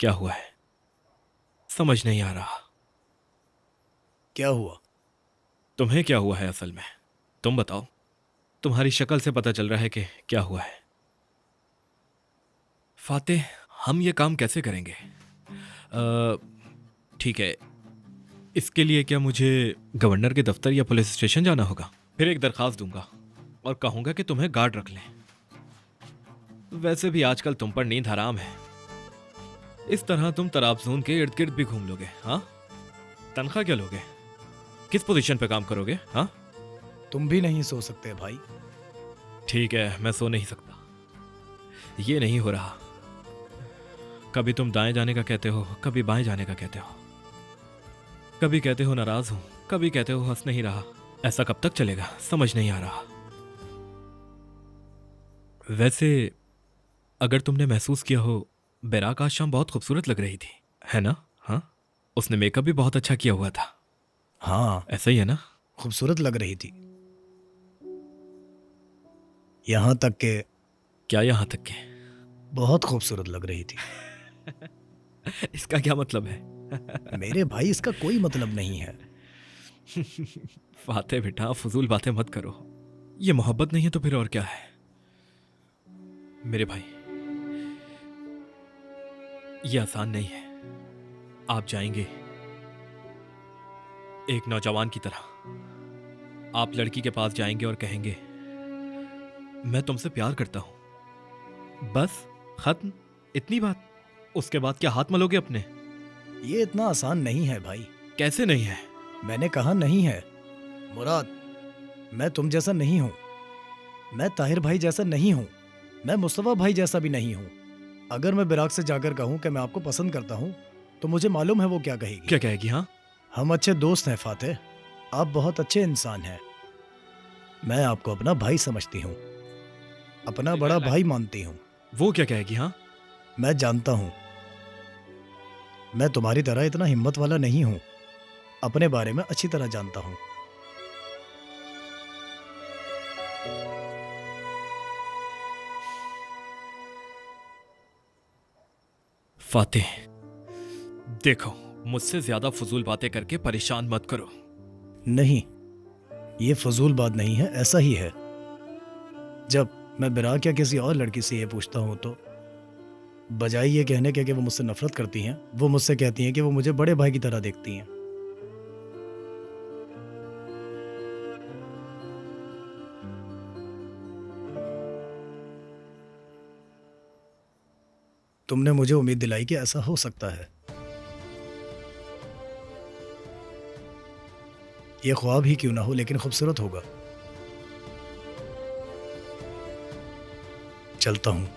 क्या हुआ है समझ नहीं आ रहा। क्या हुआ? तुम्हें क्या हुआ है असल में? तुम बताओ। तुम्हारी शक्ल से पता चल रहा है कि क्या हुआ है। फातेह, हम ये काम कैसे करेंगे? ठीक है, इसके लिए क्या मुझे गवर्नर के दफ्तर या पुलिस स्टेशन जाना होगा? फिर एक दरखास्त दूंगा और कहूंगा कि तुम्हें गार्ड रख लें। वैसे भी आजकल तुम पर नींद हराम है। इस तरह तुम तराबजून के इर्द गिर्द भी घूम लोगे। हाँ, तनख्वाह क्या लोगे? किस पोजीशन पे काम करोगे? हाँ, तुम भी नहीं सो सकते भाई। ठीक है, मैं सो नहीं सकता। ये नहीं हो रहा। कभी तुम दाएं जाने का कहते हो, कभी बाएं जाने का कहते हो। कभी कहते हो नाराज हूं, कभी कहते हो हंस नहीं रहा। ऐसा कब तक चलेगा समझ नहीं आ रहा। वैसे अगर तुमने महसूस किया हो, बैराक आज शाम बहुत खूबसूरत लग रही थी, है ना? हाँ, उसने मेकअप भी बहुत अच्छा किया हुआ था। हाँ, ऐसा ही है ना? खूबसूरत लग रही थी। यहाँ तक के क्या यहां तक के? बहुत खूबसूरत लग रही थी। इसका क्या मतलब है? मेरे भाई, इसका कोई मतलब नहीं है। फाते बेटा, फजूल बातें मत करो। ये मोहब्बत नहीं है तो फिर और क्या है? मेरे भाई, ये आसान नहीं है। आप जाएंगे एक नौजवान की तरह। आप लड़की के पास जाएंगे और कहेंगे मैं तुमसे प्यार करता हूं, बस, खत्म, इतनी बात। उसके बाद क्या हाथ मलोगे अपने? ये इतना आसान नहीं है भाई। कैसे नहीं है? मैंने कहा नहीं है। मुराद, मैं तुम जैसा नहीं हूँ। मैं ताहिर भाई जैसा नहीं हूँ। मैं मुस्तफा भाई जैसा भी नहीं हूँ। अगर मैं बिराक से जाकर कहूँ कि मैं आपको पसंद करता हूँ, तो मुझे मालूम है वो क्या कहेगी। क्या कहेगी? हाँ, हम अच्छे दोस्त हैं फातेह। आप बहुत अच्छे इंसान हैं। मैं आपको अपना भाई समझती हूँ, अपना बड़ा भाई मानती हूँ। वो क्या कहेगी? हाँ, मैं जानता हूँ, मैं तुम्हारी तरह इतना हिम्मत वाला नहीं हूँ। अपने बारे में अच्छी तरह जानता हूँ। फातिह, देखो, मुझसे ज्यादा फजूल बातें करके परेशान मत करो। नहीं, ये फजूल बात नहीं है, ऐसा ही है। जब मैं बिराक या किसी और लड़की से ये पूछता हूँ, तो बजाय ये कहने के कि वो मुझसे नफरत करती हैं, वो मुझसे कहती हैं कि वो मुझे बड़े भाई की तरह देखती हैं। तुमने मुझे उम्मीद दिलाई कि ऐसा हो सकता है। ये ख्वाब ही क्यों ना हो, लेकिन खूबसूरत होगा। चलता हूँ।